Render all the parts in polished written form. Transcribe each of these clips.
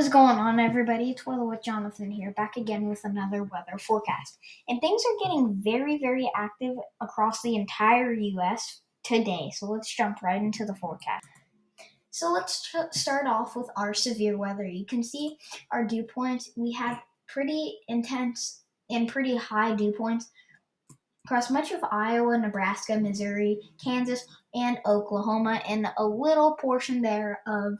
is going on, everybody? It's Willow with Jonathan here, back again with another weather forecast. And things are getting very, very active across the entire U.S. today. So let's jump right into the forecast. So let's start off with our severe weather. You can see our dew points. We have pretty intense and pretty high dew points across much of Iowa, Nebraska, Missouri, Kansas, and Oklahoma, and a little portion there of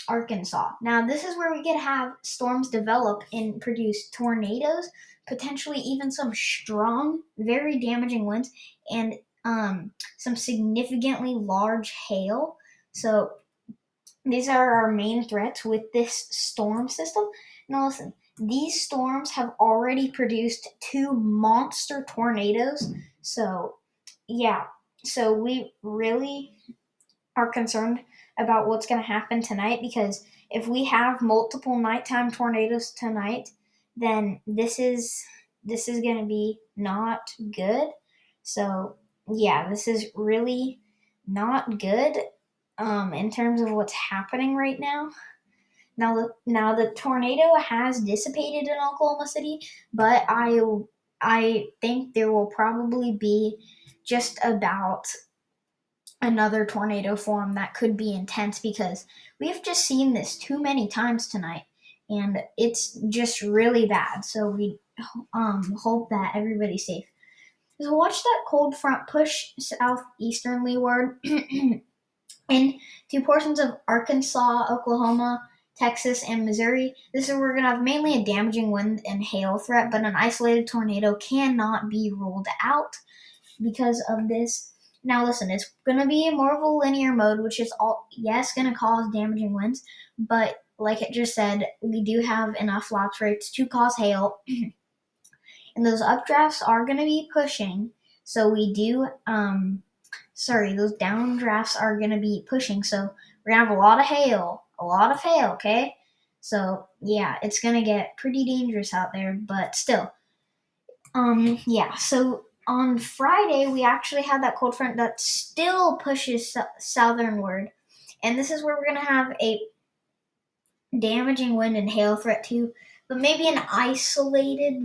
Arkansas. Now, this is where we get to have storms develop and produce tornadoes, potentially even some strong, very damaging winds, and some significantly large hail. So, these are our main threats with this storm system. Now, listen, these storms have already produced two monster tornadoes. So, yeah, so we really are concerned about what's going to happen tonight, because if we have multiple nighttime tornadoes tonight, then this is going to be not good. So yeah, this is really not good in terms of what's happening right now. Now the tornado has dissipated in Oklahoma City, but I think there will probably be just about another tornado form that could be intense, because we've just seen this too many times tonight, and it's just really bad. So we hope that everybody's safe. So watch that cold front push southeasternly into portions of Arkansas, Oklahoma, Texas, and Missouri. This is where we're going to have mainly a damaging wind and hail threat, but an isolated tornado cannot be ruled out because of this. Now listen, it's going to be more of a linear mode, which is going to cause damaging winds, but like it just said, we do have enough lapse rates to cause hail, and those updrafts are going to be pushing. So we do, those downdrafts are going to be pushing. So we're going to have a lot of hail, okay? So yeah, it's going to get pretty dangerous out there, but still, yeah. So on Friday, we actually had that cold front that still pushes southernward. And this is where we're going to have a damaging wind and hail threat too. But maybe an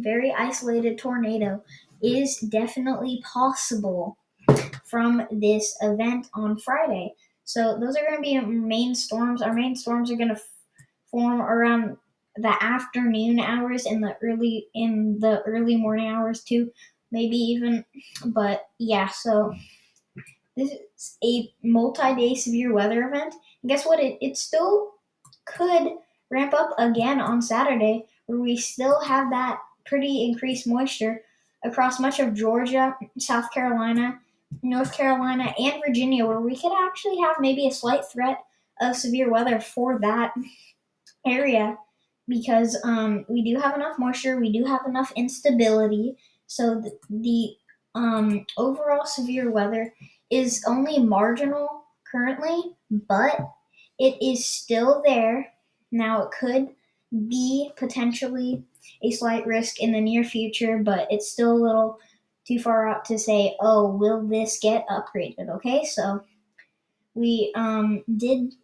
very isolated tornado is definitely possible from this event on Friday. So those are going to be main storms. Our main storms are going to form around the afternoon hours and the early morning hours too, maybe even. But yeah, so this is a multi-day severe weather event. And guess what? It still could ramp up again on Saturday, where we still have that pretty increased moisture across much of Georgia, South Carolina, North Carolina, and Virginia, where we could actually have maybe a slight threat of severe weather for that area, because we do have enough moisture, we do have enough instability. So the overall severe weather is only marginal currently, but it is still there. Now, it could be potentially a slight risk in the near future, but it's still a little too far out to say, oh, will this get upgraded? Okay, so we did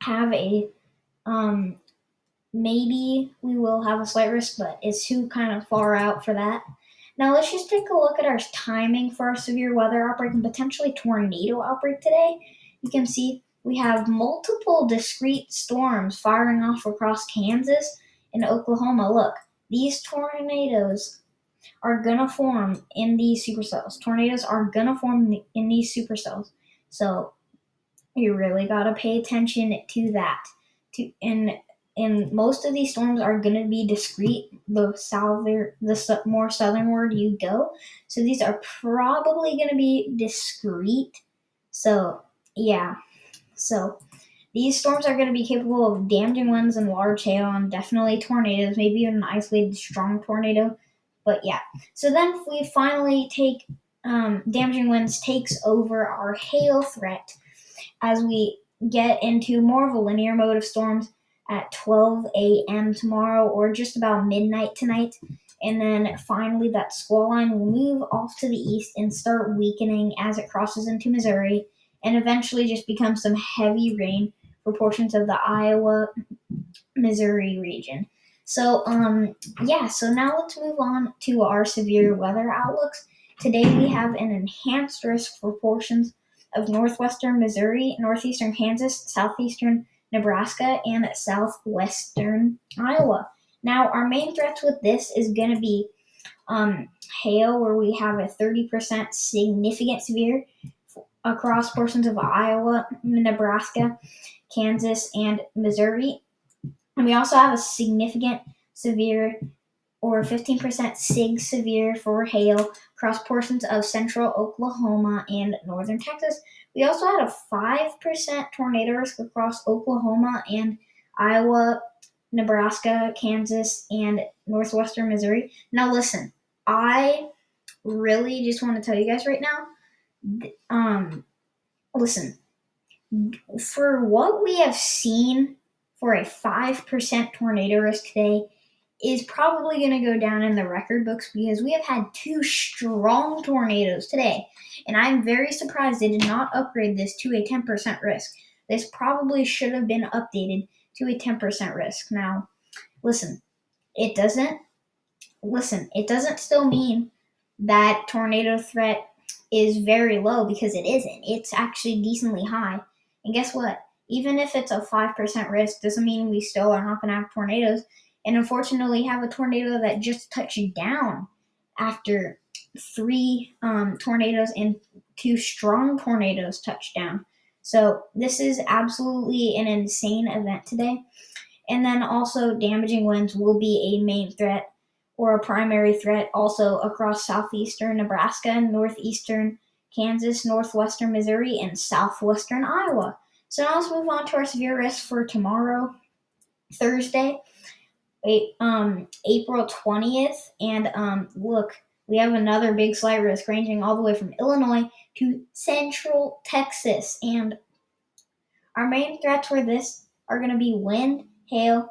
have a maybe we will have a slight risk, but it's too kind of far out for that. Now let's just take a look at our timing for our severe weather outbreak and potentially tornado outbreak today. You can see we have multiple discrete storms firing off across Kansas and Oklahoma. Look, these tornadoes are going to form in these supercells. Tornadoes are going to form in these supercells. So you really got to pay attention to that. And most of these storms are going to be discrete the more southernward you go. So these are probably going to be discrete. So yeah, so these storms are going to be capable of damaging winds and large hail, and definitely tornadoes, maybe even an isolated strong tornado. But yeah, so then we finally take damaging winds takes over our hail threat as we get into more of a linear mode of storms at 12 a.m. tomorrow, or just about midnight tonight. And then finally that squall line will move off to the east and start weakening as it crosses into Missouri, and eventually just become some heavy rain for portions of the Iowa, Missouri region. So, so now let's move on to our severe weather outlooks. Today we have an enhanced risk for portions of northwestern Missouri, northeastern Kansas, southeastern Nebraska, and southwestern Iowa. Now, our main threats with this is going to be hail, where we have a 30% significant severe across portions of Iowa, Nebraska, Kansas, and Missouri. And we also have a significant severe or 15% SIG severe for hail across portions of central Oklahoma and northern Texas. We also had a 5% tornado risk across Oklahoma and Iowa, Nebraska, Kansas, and northwestern Missouri. Now, listen, I really just want to tell you guys right now, listen, for what we have seen for a 5% tornado risk today is probably going to go down in the record books because we have had 2 strong tornadoes today. And I'm very surprised they did not upgrade this to a 10% risk. This probably should have been updated to a 10% risk. Now, listen, it doesn't still mean that tornado threat is very low, because it isn't. It's actually decently high. And guess what? Even if it's a 5% risk, doesn't mean we still are not going to have tornadoes. And unfortunately, have a tornado that just touched down after 3 tornadoes and 2 strong tornadoes touched down. So this is absolutely an insane event today. And then also, damaging winds will be a main threat or a primary threat also across southeastern Nebraska, northeastern Kansas, northwestern Missouri, and southwestern Iowa. So now let's move on to our severe risk for tomorrow, Thursday, April 20th. And look, we have another big slight risk ranging all the way from Illinois to central Texas. And our main threats for this are going to be wind, hail,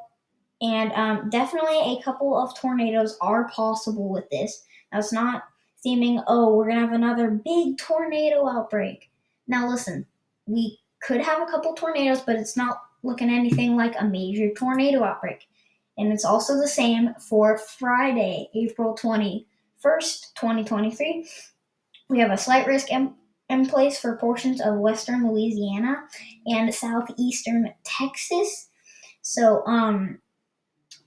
and definitely a couple of tornadoes are possible with this. Now, it's not seeming, we're going to have another big tornado outbreak. Now, listen, we could have a couple tornadoes, but it's not looking anything like a major tornado outbreak. And it's also the same for Friday, April 21st, 2023. We have a slight risk in place for portions of western Louisiana and southeastern Texas. So,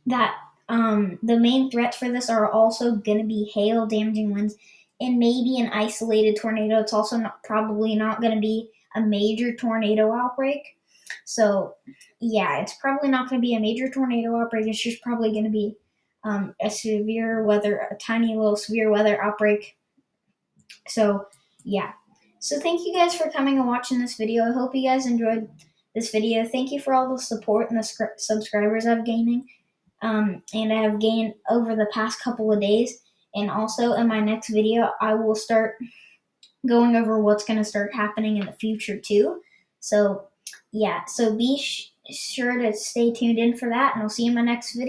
that the main threats for this are also going to be hail, damaging winds, and maybe an isolated tornado. It's also probably not going to be a major tornado outbreak. So, yeah, it's probably not going to be a major tornado outbreak. It's just probably going to be a tiny little severe weather outbreak. So, yeah. So, thank you guys for coming and watching this video. I hope you guys enjoyed this video. Thank you for all the support and the subscribers I've gaining. And I have gained over the past couple of days. And also in my next video, I will start going over what's going to start happening in the future too. So, yeah, so be sure to stay tuned in for that, and I'll see you in my next video.